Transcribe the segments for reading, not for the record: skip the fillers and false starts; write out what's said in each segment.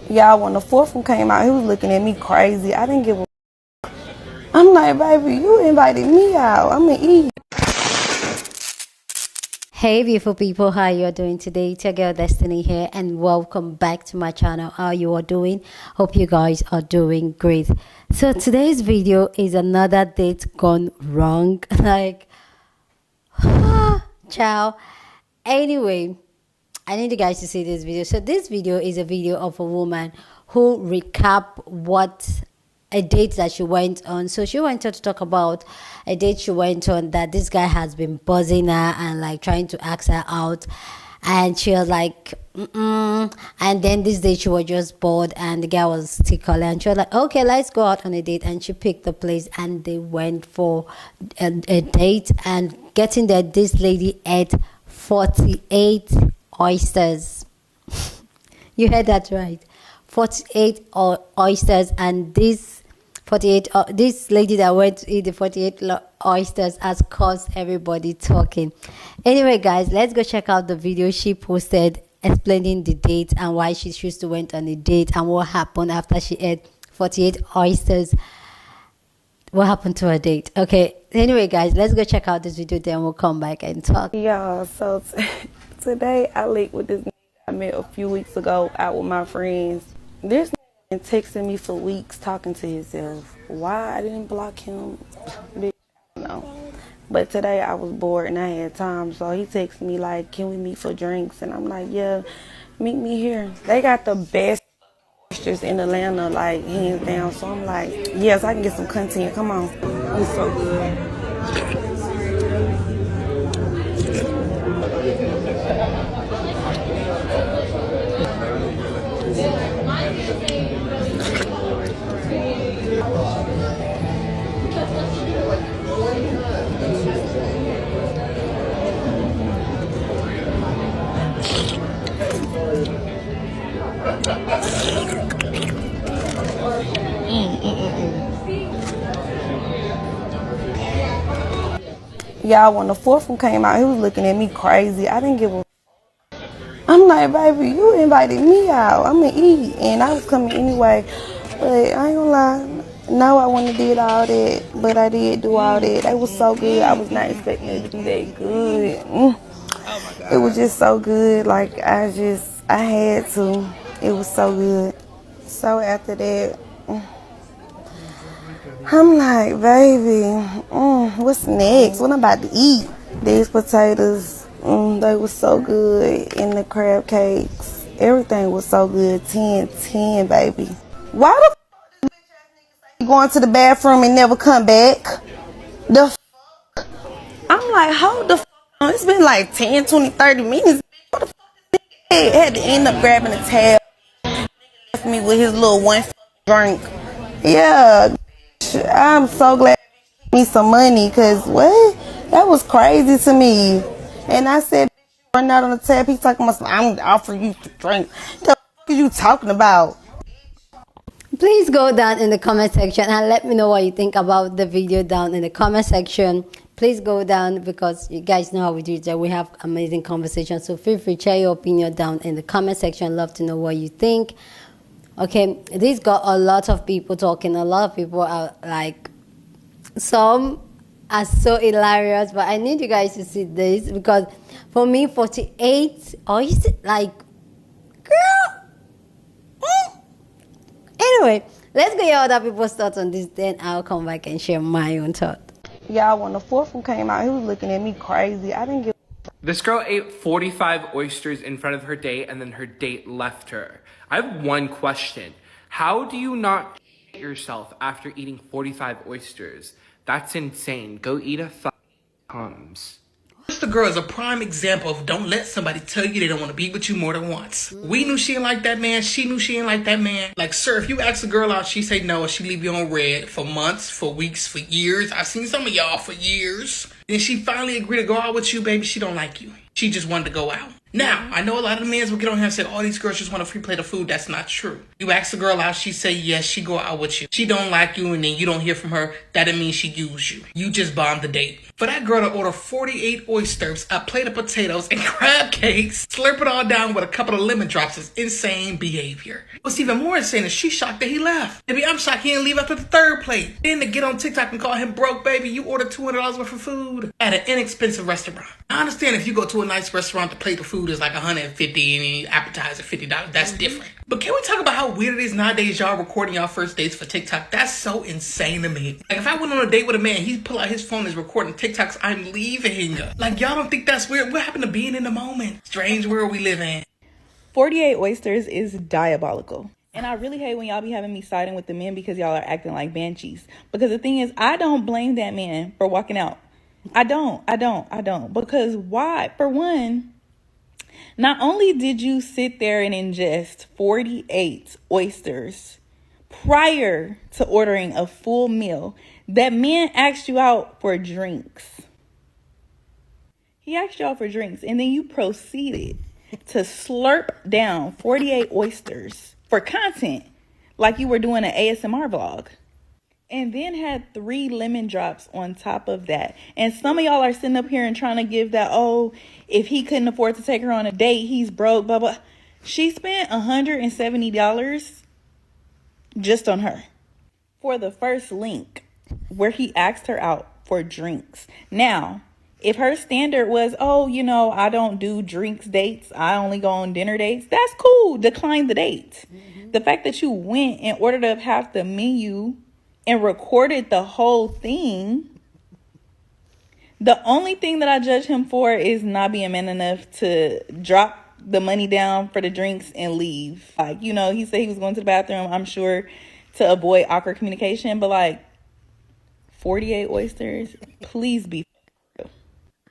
Y'all, when the fourth one came out, he was looking at me crazy. I didn't give a. I'm like, baby, you invited me out. I'm gonna eat. Hey beautiful people, how you are doing today? It's your girl Destiny here and welcome back to my channel. How you are doing? Hope you guys are doing great. So today's video is another date gone wrong. Like ciao. Anyway, I need you guys to see this video. So this video is a video of a woman who recap what a date that she went on. So she went on to talk about a date she went on that this guy has been buzzing her and like trying to ask her out, and she was like and then this day she was just bored and the guy was tickling and she was like, okay, let's go out on a date. And she picked the place and they went for a date. And getting there, this lady ate 48 oysters. You heard that right, 48 oysters. And this lady that went to eat the 48 oysters has caused everybody talking. Anyway guys, let's go check out the video she posted explaining the date and why she chose to went on a date and what happened after she ate 48 oysters. What happened to her date? Okay, anyway guys, let's go check out this video, then we'll come back and talk. Y'all, so today I linked with this nigga I met a few weeks ago out with my friends. This nigga been texting me for weeks talking to himself. Why I didn't block him? Bitch, I don't know. But today I was bored and I had time, so he texted me like, can we meet for drinks? And I'm like, yeah, meet me here. They got the best oysters in Atlanta, like hands down. So I'm like, yes, I can get some content. Come on. It's so good. Y'all, when the fourth one came out, he was looking at me crazy. I didn't give a. I'm like, baby, you invited me out. I'm gonna eat, and I was coming anyway. But I ain't gonna lie, no, I wouldn't have did all that, but I did do all that. It was so good. I was not expecting it to be that good. It was just so good. Like I had to. It was so good. So after that, I'm like, baby, what's next? What I'm about to eat? These potatoes, they were so good. And the crab cakes, everything was so good. 10, baby. Why the f*** you going to the bathroom and never come back? The f***? I'm like, hold the f*** on. It's been like 10, 20, 30 minutes. What the f*** is had to end up grabbing a tab. Left me with his little one drink. Yeah. I'm so glad he gave me some money, because what? That was crazy to me. And I said, run out on the tab. He's talking about, I'm offering you to drink. The f*** are you talking about? Please go down in the comment section and let me know what you think about the video down in the comment section. Please go down, because you guys know how we do it, that we have amazing conversations. So feel free to share your opinion down in the comment section. Love to know what you think. Okay, this got a lot of people talking. A lot of people are like, some are so hilarious, but I need you guys to see this, because for me, 48, or is it like, girl? Anyway, let's go hear other people's thoughts on this, then I'll come back and share my own thought. Y'all, when the fourth one came out, he was looking at me crazy. I didn't give. This girl ate 45 oysters in front of her date, and then her date left her. I have one question. How do you not shit yourself after eating 45 oysters? That's insane. Go eat a Tums. The girl is a prime example of don't let somebody tell you they don't want to be with you more than once. We knew she didn't like that man. She knew she didn't like that man. Like, sir, if you ask a girl out, she say no, and she leave you on red for months, for weeks, for years. I've seen some of y'all for years. Then she finally agreed to go out with you, baby. She don't like you. She just wanted to go out. Now, I know a lot of the men will get on here and say, oh, these girls just want a free plate of food. That's not true. You ask a girl out, she say yes, she go out with you. She don't like you and then you don't hear from her. That doesn't mean she used you. You just bombed the date. For that girl to order 48 oysters, a plate of potatoes, and crab cakes, slurp it all down with a couple of lemon drops is insane behavior. What's even more insane is she's shocked that he left. Maybe I'm shocked he didn't leave after the third plate. Then to get on TikTok and call him broke, baby, you ordered $200 worth of food at an inexpensive restaurant. I understand if you go to a nice restaurant, the plate of food is like $150 and the appetizer $50. That's different. But can we talk about how weird it is nowadays y'all recording y'all first dates for TikTok? That's so insane to me. Like if I went on a date with a man, he pull out his phone and is recording TikToks, I'm leaving. Like y'all don't think that's weird? What happened to being in the moment? Strange world we live in. 48 oysters is diabolical. And I really hate when y'all be having me siding with the men because y'all are acting like banshees. Because the thing is, I don't blame that man for walking out. I don't. Because why? For one, not only did you sit there and ingest 48 oysters prior to ordering a full meal, that man asked you out for drinks. He asked you out for drinks, and then you proceeded to slurp down 48 oysters for content like you were doing an ASMR vlog. And then had 3 lemon drops on top of that. And some of y'all are sitting up here and trying to give that, oh, if he couldn't afford to take her on a date, he's broke, blah, blah. She spent $170 just on her for the first link where he asked her out for drinks. Now, if her standard was, oh, you know, I don't do drinks dates, I only go on dinner dates, that's cool. Decline the date. The fact that you went and ordered up half the menu and recorded the whole thing, the only thing that I judge him for is not being man enough to drop the money down for the drinks and leave. Like, you know, he said he was going to the bathroom, I'm sure, to avoid awkward communication, but like 48 oysters, please be.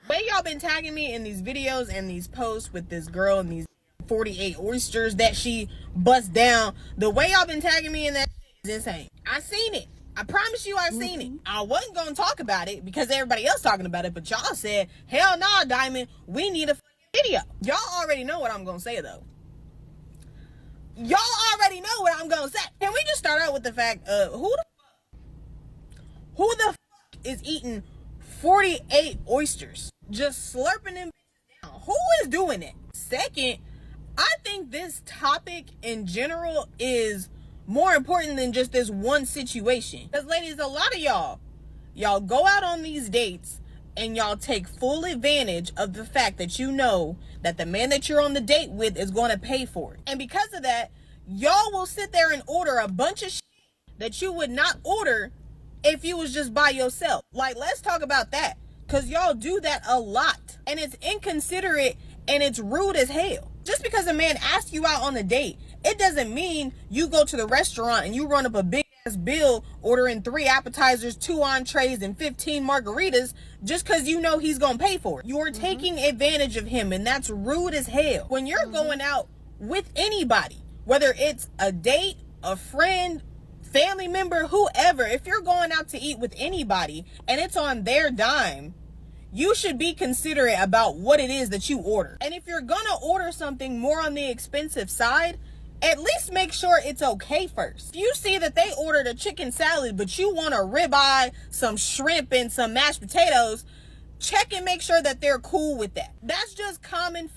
Way y'all been tagging me in these videos and these posts with this girl and these 48 oysters that she bust down, the way y'all been tagging me in that is insane. I seen it. I promise you I seen it. I wasn't going to talk about it because everybody else talking about it, but y'all said, hell nah, Diamond, we need a video. Y'all already know what I'm going to say, though. Y'all already know what I'm going to say. Can we just start out with the fact, who the is eating 48 oysters? Just slurping them down. Who is doing it? Second, I think this topic in general is more important than just this one situation. Because ladies, a lot of y'all go out on these dates and y'all take full advantage of the fact that you know that the man that you're on the date with is going to pay for it. And because of that, y'all will sit there and order a bunch of shit that you would not order if you was just by yourself. Like, let's talk about that. Because y'all do that a lot. And it's inconsiderate and it's rude as hell. Just because a man asks you out on a date, it doesn't mean you go to the restaurant and you run up a big ass bill ordering 3 appetizers, 2 entrees, and 15 margaritas just because you know he's gonna pay for it. You're taking advantage of him, and that's rude as hell. When you're going out with anybody, whether it's a date, a friend, family member, whoever, if you're going out to eat with anybody and it's on their dime, you should be considerate about what it is that you order. And if you're gonna order something more on the expensive side, at least make sure it's okay first. If you see that they ordered a chicken salad, but you want a ribeye, some shrimp, and some mashed potatoes, check and make sure that they're cool with that. That's just common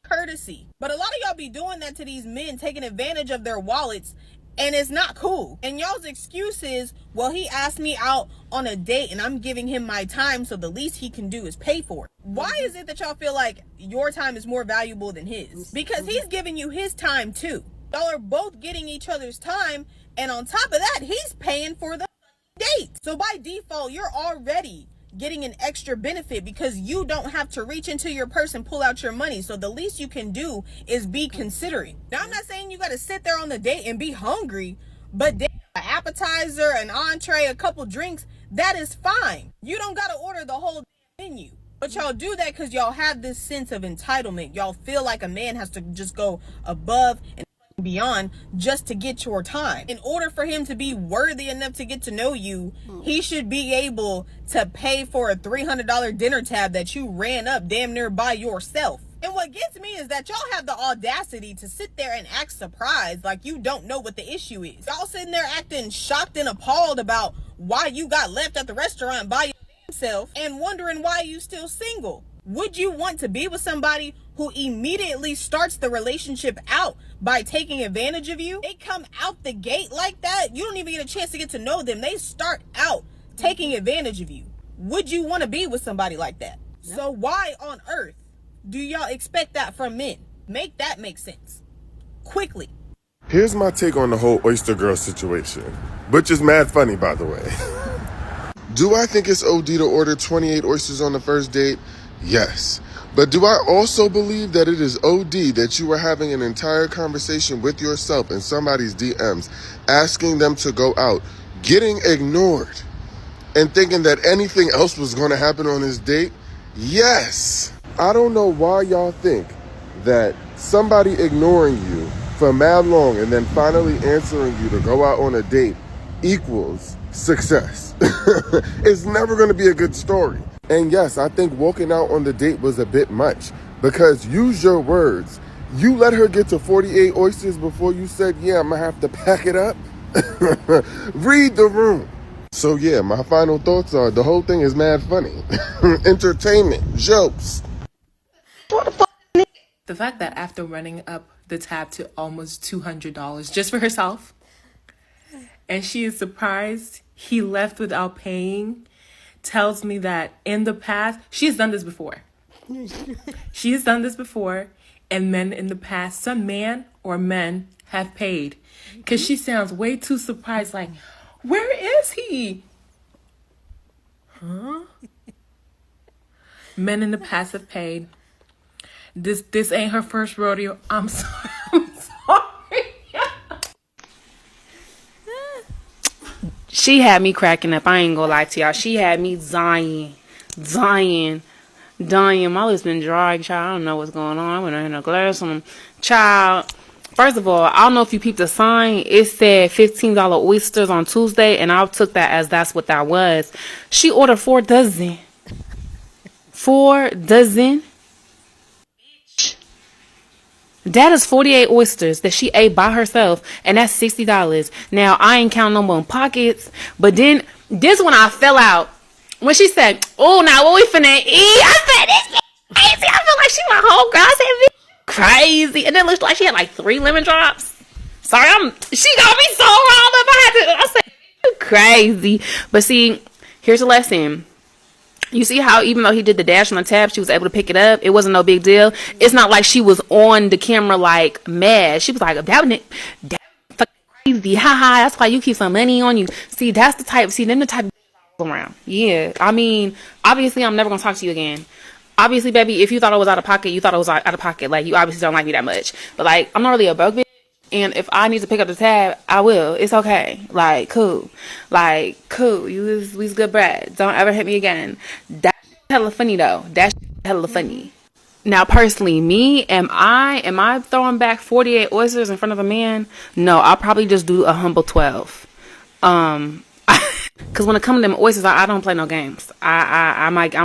courtesy. But a lot of y'all be doing that to these men, taking advantage of their wallets, and it's not cool. And y'all's excuse is, well, he asked me out on a date and I'm giving him my time, so the least he can do is pay for it. Why is it that y'all feel like your time is more valuable than his? Because he's giving you his time too. Y'all are both getting each other's time, and on top of that, he's paying for the date. So by default, you're already getting an extra benefit because you don't have to reach into your purse and pull out your money. So the least you can do is be considerate. Now, I'm not saying you got to sit there on the date and be hungry, but an appetizer, an entree, a couple drinks, that is fine. You don't got to order the whole menu. But y'all do that because y'all have this sense of entitlement. Y'all feel like a man has to just go above and beyond just to get your time. In order for him to be worthy enough to get to know you, he should be able to pay for a $300 dinner tab that you ran up damn near by yourself. And what gets me is that y'all have the audacity to sit there and act surprised like you don't know what the issue is. Y'all sitting there acting shocked and appalled about why you got left at the restaurant by yourself and wondering why you still single. Would you want to be with somebody who immediately starts the relationship out by taking advantage of you? They come out the gate like that. You don't even get a chance to get to know them. They start out taking advantage of you. Would you want to be with somebody like that? No. So why on earth do y'all expect that from men? Make that make sense. Quickly. Here's my take on the whole oyster girl situation, which is mad funny, by the way. Do I think it's OD to order 28 oysters on the first date? Yes. But do I also believe that it is OD that you were having an entire conversation with yourself in somebody's DMs, asking them to go out, getting ignored, and thinking that anything else was going to happen on this date? Yes. I don't know why y'all think that somebody ignoring you for mad long and then finally answering you to go out on a date equals success. It's never going to be a good story. And yes, I think walking out on the date was a bit much, because use your words. You let her get to 48 oysters before you said, yeah, I'm going to have to pack it up. Read the room. So yeah, my final thoughts are the whole thing is mad funny. Entertainment, jokes. The fact that after running up the tab to almost $200 just for herself, and she is surprised he left without paying, tells me that in the past, she has done this before. She has done this before, and men in the past, some man or men have paid. Because she sounds way too surprised, like, where is he? Huh? Men in the past have paid. This ain't her first rodeo. I'm sorry. I'm sorry. She had me cracking up. I ain't gonna lie to y'all. She had me dying. My lips been dry, child. I don't know what's going on. I went in a glass on child. First of all, I don't know if you peeped the sign. It said $15 oysters on Tuesday, and I took that as that's what that was. She ordered 4 dozen. 4 dozen. That is 48 oysters that she ate by herself, and that's $60. Now, I ain't counting no more pockets, but then this when I fell out. When she said, oh, now what we finna eat? I said, this crazy. I feel like she my whole girl. I said, this crazy. And it looks like she had like 3 lemon drops. Sorry, she got me so wrong if I said, you crazy. But see, here's a lesson. You see how even though he did the dash on the tab, she was able to pick it up. It wasn't no big deal. It's not like she was on the camera like mad. She was like, that fucking crazy. Haha, that's why you keep some money on you. See, that's the type. See, then the type of around. Yeah, I mean, obviously, I'm never gonna talk to you again. Obviously, baby, if you thought I was out of pocket, you thought I was out of pocket. Like, you obviously don't like me that much. But like, I'm not really a broke bitch. And if I need to pick up the tab, I will. It's okay. Like, cool. You was good bread. Don't ever hit me again. That's hella funny though. That's hella funny. Now, personally, me, am I throwing back 48 oysters in front of a man? No, I'll probably just do a humble 12. Cause when it comes to them oysters, I don't play no games. I'm damn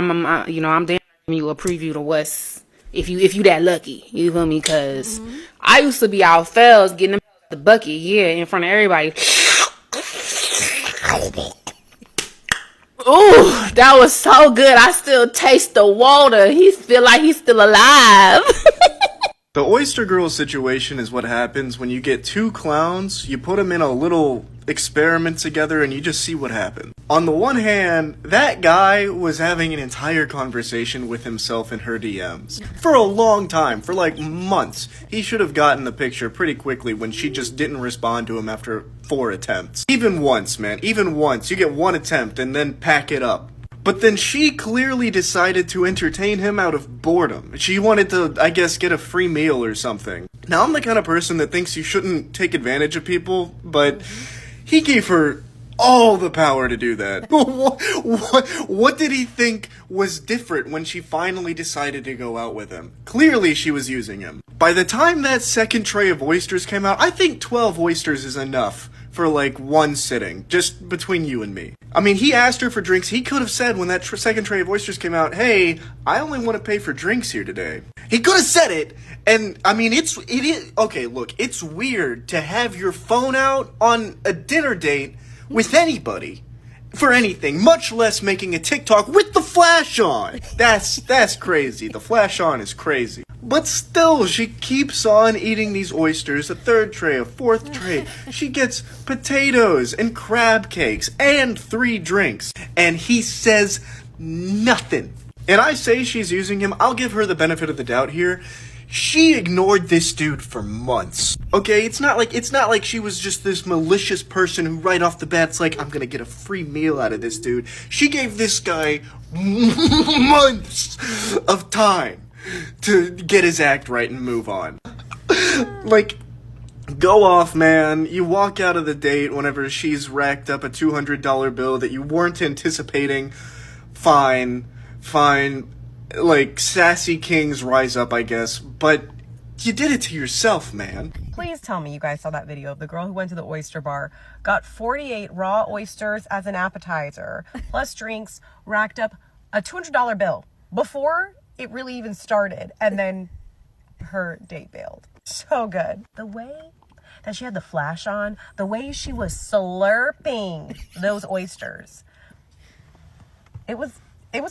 giving you a preview to what's if you that lucky. You feel me? Cause I used to be out fells getting them the bucket, yeah, in front of everybody. Ooh, that was so good. I still taste the water. He feel like he's still alive. The oyster girl situation is what happens when you get 2 clowns, you put them in a little experiment together, and you just see what happens. On the one hand, that guy was having an entire conversation with himself in her DMs. For a long time, for like months. He should have gotten the picture pretty quickly when she just didn't respond to him after 4 attempts. Even once, man, even once. You get 1 attempt and then pack it up. But then she clearly decided to entertain him out of boredom. She wanted to, I guess, get a free meal or something. Now, I'm the kind of person that thinks you shouldn't take advantage of people, but he gave her all the power to do that. What did he think was different when she finally decided to go out with him? Clearly she was using him. By the time that second tray of oysters came out, I think 12 oysters is enough for like 1 sitting, just between you and me. I mean, he asked her for drinks. He could have said when that second tray of oysters came out, hey, I only want to pay for drinks here today. He could have said it, and I mean, it is okay. Look, it's weird to have your phone out on a dinner date with anybody for anything, much less making a TikTok with the flash on. That's crazy. The flash on is crazy. But still, she keeps on eating these oysters, a third tray, a fourth tray. She gets potatoes and crab cakes and 3 drinks, and he says nothing. And I say she's using him. I'll give her the benefit of the doubt here. She ignored this dude for months. Okay, it's not like she was just this malicious person who right off the bat's like, I'm gonna get a free meal out of this dude. She gave this guy months of time to get his act right and move on. Like, go off, man. You walk out of the date whenever she's racked up a $200 bill that you weren't anticipating. Fine. Like, sassy kings rise up, I guess. But you did it to yourself, man. Please tell me you guys saw that video of the girl who went to the oyster bar, got 48 raw oysters as an appetizer, plus drinks, racked up a $200 bill before it really even started, and then her date bailed. So good. The way that she had the flash on, the way she was slurping those oysters, it was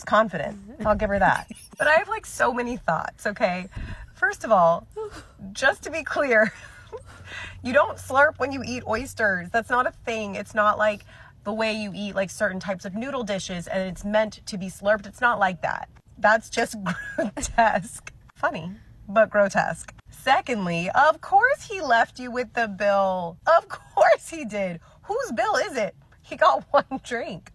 confident. I'll give her that. But I have like so many thoughts, okay? First of all, just to be clear, you don't slurp when you eat oysters. That's not a thing. It's not like the way you eat like certain types of noodle dishes and it's meant to be slurped. It's not like that. That's just grotesque. Funny, but grotesque. Secondly, of course he left you with the bill. Of course he did. Whose bill is it? He got 1 drink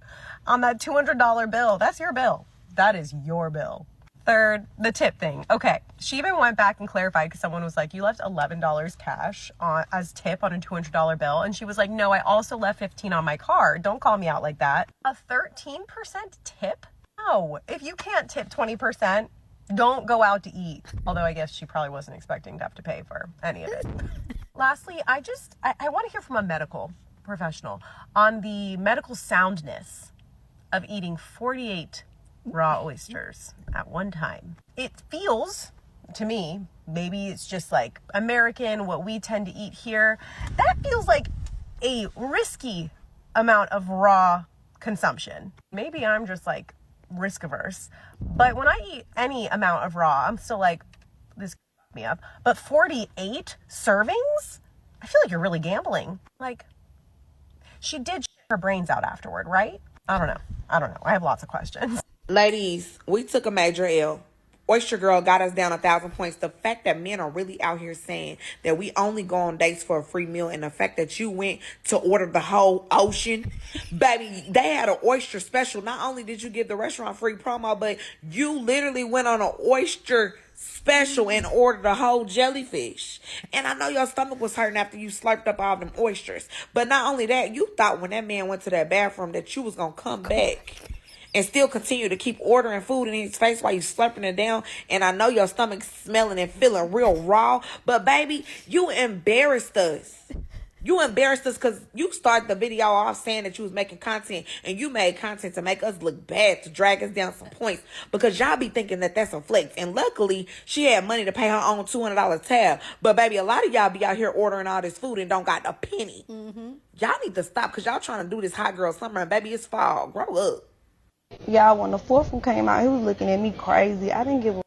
on that $200 bill. That's your bill. That is your bill. Third, the tip thing. Okay, she even went back and clarified because someone was like, you left $11 cash as tip on a $200 bill. And she was like, no, I also left 15 on my card. Don't call me out like that. A 13% tip? No, if you can't tip 20%, don't go out to eat. Although I guess she probably wasn't expecting to have to pay for any of it. Lastly, I want to hear from a medical professional on the medical soundness of eating 48 raw oysters at one time. It feels to me, maybe it's just like American, what we tend to eat here, that feels like a risky amount of raw consumption. Maybe I'm just like risk averse, but when I eat any amount of raw, I'm still like, this me up. But 48 servings? I feel like you're really gambling. Like, she did her brains out afterward, right? I don't know. I have lots of questions. Ladies, we took a major L. Oyster Girl got us down 1,000 points. The fact that men are really out here saying that we only go on dates for a free meal, and the fact that you went to order the whole ocean, baby, they had an oyster special. Not only did you give the restaurant free promo, but you literally went on an oyster special and ordered a whole jellyfish. And I know your stomach was hurting after you slurped up all them oysters. But not only that, you thought when that man went to that bathroom that you was going to come back and still continue to keep ordering food in his face while you slurping it down. And I know your stomach's smelling and feeling real raw. But baby, you embarrassed us. You embarrassed us because you started the video off saying that you was making content, and you made content to make us look bad, to drag us down some points, because y'all be thinking that that's a flex. And luckily, she had money to pay her own $200 tab. But baby, a lot of y'all be out here ordering all this food and don't got a penny. Y'all need to stop because y'all trying to do this hot girl summer, and baby, it's fall. Grow up. Y'all, when the 4th one came out, he was looking at me crazy. I didn't give a...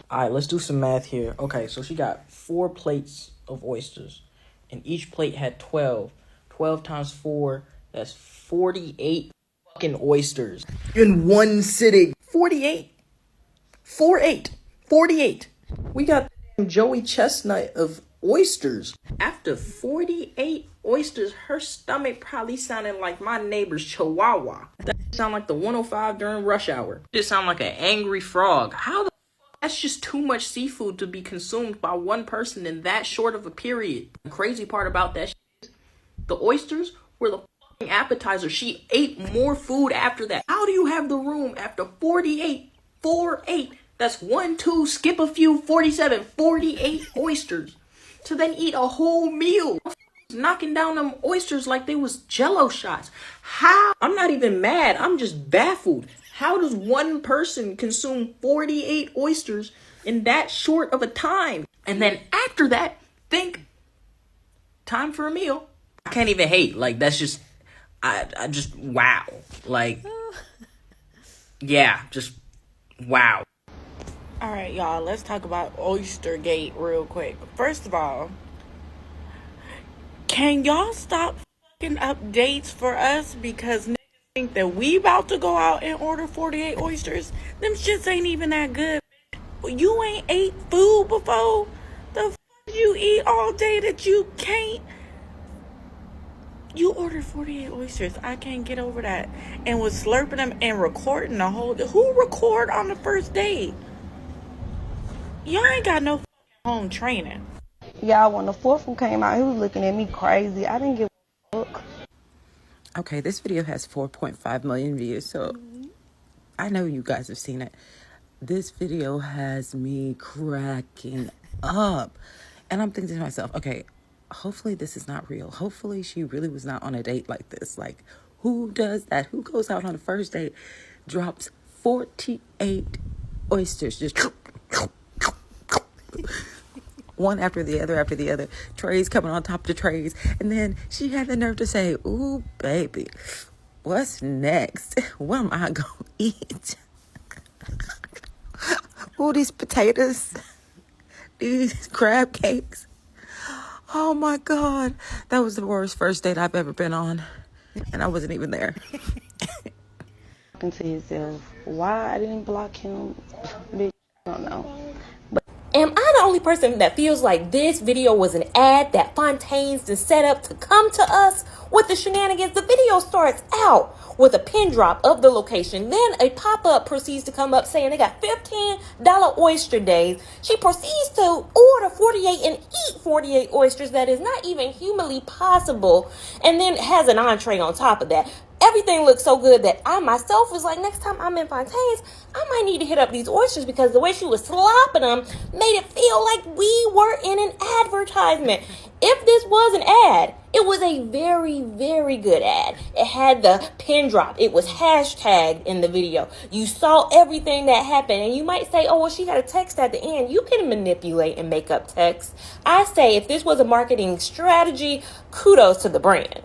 All right, let's do some math here. Okay, so she got 4 plates of oysters, and each plate had 12. 12 times 4, that's 48 fucking oysters in one sitting. 48. 48. We got Joey Chestnut of oysters. After 48 oysters, her stomach probably sounded like my neighbor's chihuahua. That sound like the 105 during rush hour. It sound like an angry frog. How the that's just too much seafood to be consumed by one person in that short of a period. The crazy part about that is the oysters were the fucking appetizer. She ate more food after that. How do you have the room after 48? 48. That's 1, 2, skip a few, 47, 48 oysters. To then eat a whole meal. Knocking down them oysters like they was Jello shots. How? I'm not even mad. I'm just baffled. How does one person consume 48 oysters in that short of a time. And then after that, think time for a meal. I can't even hate. Like, that's just, I just, wow. Like, yeah, just, wow. All right, y'all, let's talk about Oystergate real quick. First of all, can y'all stop fucking updates for us? Because niggas think that we about to go out and order 48 oysters. Them shits ain't even that good. You ain't ate food before? The fuck you eat all day that you can't? You ordered 48 oysters. I can't get over that. And was slurping them and recording the whole... Who record on the first date? Y'all ain't got no home training. Y'all, when the fourth one came out, he was looking at me crazy. I didn't give a fuck. Okay, this video has 4.5 million views, so I know you guys have seen it. This video has me cracking up. And I'm thinking to myself, okay, hopefully this is not real. Hopefully she really was not on a date like this. Like, who does that? Who goes out on a first date, drops 48 oysters, just one after the other, trays coming on top of the trays. And then she had the nerve to say, ooh, baby, what's next? What am I going to eat? Ooh, these potatoes, these crab cakes. Oh, my God. That was the worst first date I've ever been on. And I wasn't even there. Thinking to himself, why I didn't block him? Bitch, I don't know. Am I the only person that feels like this video was an ad that Fontaine's is set up to come to us with the shenanigans? The video starts out with a pin drop of the location. Then a pop-up proceeds to come up saying they got $15 oyster days. She proceeds to order 48 and eat 48 oysters. That is not even humanly possible. And then has an entree on top of that. Everything looks so good that I myself was like, next time I'm in Fontaine's, I might need to hit up these oysters, because the way she was slopping them made it feel like we were in an advertisement. If this was an ad, it was a very, very good ad. It had the pin drop. It was hashtagged in the video. You saw everything that happened, and you might say, oh, well, she had a text at the end. You can manipulate and make up text. I say if this was a marketing strategy, kudos to the brand.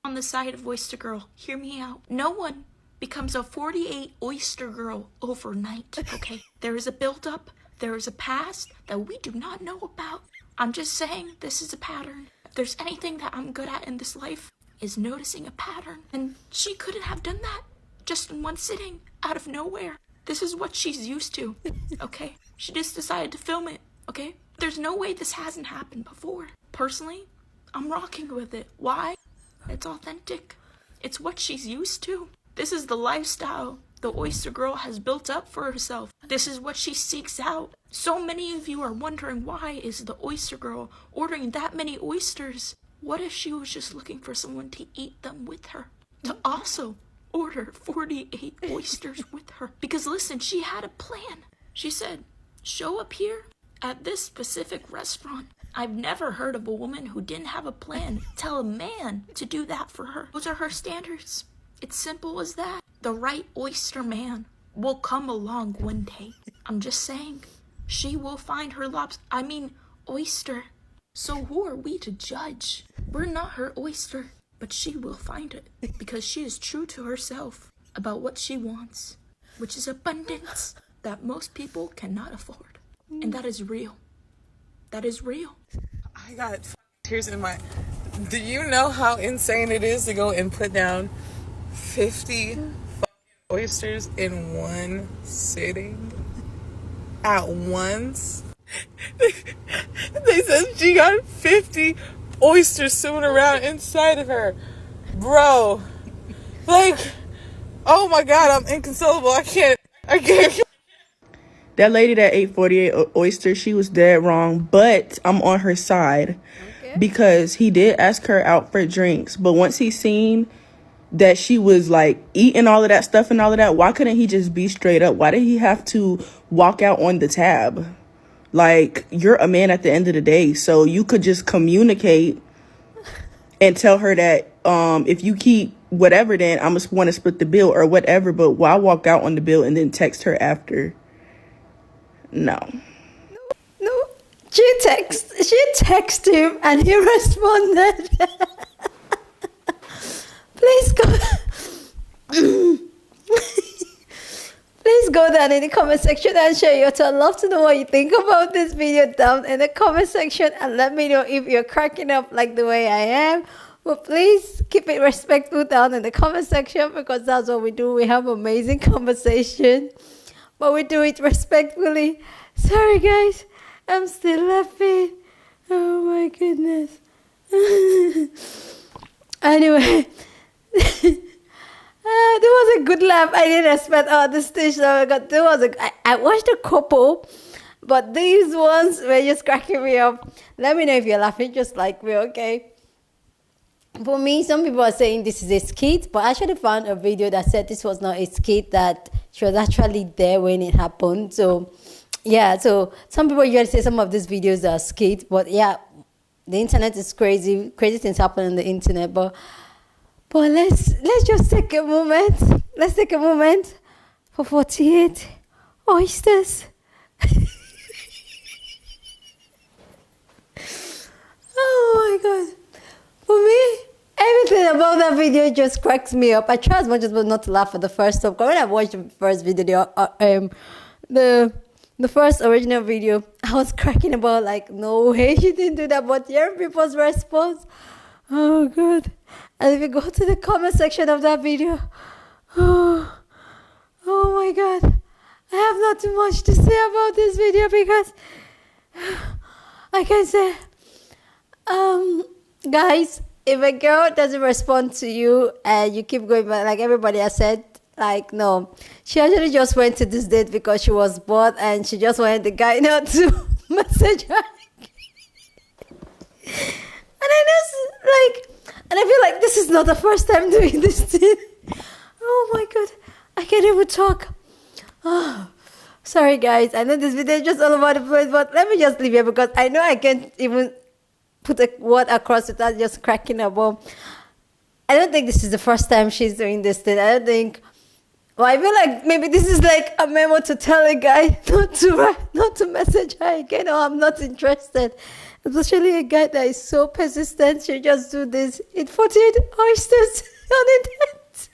On the side of Oyster Girl, hear me out. No one becomes a 48 Oyster Girl overnight, okay? There is a build-up, there is a past that we do not know about. I'm just saying this is a pattern. If there's anything that I'm good at in this life, is noticing a pattern. And she couldn't have done that just in one sitting, out of nowhere. This is what she's used to, okay? She just decided to film it, okay? There's no way this hasn't happened before. Personally, I'm rocking with it. Why? It's authentic. It's what she's used to. This is the lifestyle the Oyster Girl has built up for herself. This is what she seeks out. So many of you are wondering, why is the Oyster Girl ordering that many oysters? What if she was just looking for someone to eat them with her? To also order 48 oysters with her? Because listen, she had a plan. She said, show up here at this specific restaurant. I've never heard of a woman who didn't have a plan tell a man to do that for her. Those are her standards. It's simple as that. The right oyster man will come along one day. I'm just saying, she will find her oyster. So who are we to judge? We're not her oyster, but she will find it because she is true to herself about what she wants, which is abundance that most people cannot afford. And that is real. That is real. I got tears in my... Do you know how insane it is to go and put down 50 oysters in one sitting? At once? They said she got 50 oysters swimming around inside of her. Bro. Like, oh my God, I'm inconsolable. I can't. That lady that ate 48 oysters, she was dead wrong, but I'm on her side because he did ask her out for drinks. But once he seen that she was like eating all of that stuff and all of that, why couldn't he just be straight up? Why did he have to walk out on the tab? Like, you're a man at the end of the day, so you could just communicate and tell her that if you keep whatever, then I'm just want to split the bill or whatever. But why walk out on the bill and then text her after? No. She texted him and he responded. Please go. Please go down in the comment section and share your thoughts. I'd love to know what you think about this video down in the comment section, and let me know if you're cracking up like the way I am. But please keep it respectful down in the comment section, because that's what we do. We have amazing conversation, but we do it respectfully. Sorry guys, I'm still laughing. Oh my goodness. Anyway, there was a good laugh. I didn't expect the stage that I got. I watched a couple, but these ones were just cracking me up. Let me know if you're laughing just like me, okay? For me, some people are saying this is a skit, but I actually found a video that said this was not a skit, that she was actually there when it happened. So yeah, so some people usually say some of these videos are skits, but yeah, the internet is crazy. Crazy things happen on the internet, but let's just take a moment. Let's take a moment for 48 oysters. Oh my God. For me, everything about that video just cracks me up. I try as much as possible not to laugh at the first time. When I watched the first video, the first original video, I was cracking about like, no way she didn't do that. But hearing people's response, oh God. And if you go to the comment section of that video, oh my God, I have not too much to say about this video, because I can say, guys, if a girl doesn't respond to you and you keep going back, like everybody has said, like, no, she actually just went to this date because she was bored and she just wanted the guy not to message her. And I feel like this is not the first time doing this thing. Oh my God, I can't even talk. Oh, sorry guys, I know this video is just all about the place, but let me just leave here because I know I can't even put a word across without just cracking up. I don't think this is the first time she's doing this thing. I don't think. Well, I feel like maybe this is like a memo to tell a guy not to message her again, or I'm not interested. Especially a guy that is so persistent, she just do this. Eat 48 oysters on a date.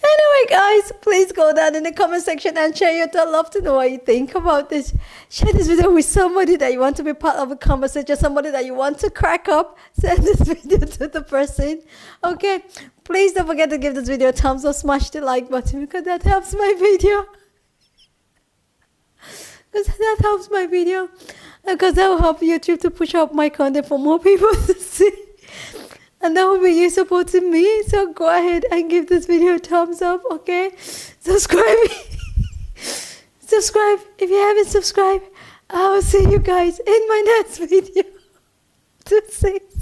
Anyway, guys, please go down in the comment section and share your thoughts. I'd love to know what you think about this. Share this video with somebody that you want to be part of a conversation, somebody that you want to crack up. Send this video to the person. Okay, please don't forget to give this video a thumbs up, smash the like button, because that helps my video. Because that will help YouTube to push out my content for more people to see. And that will be you supporting me. So go ahead and give this video a thumbs up, okay? Subscribe if you haven't subscribed. I will see you guys in my next video.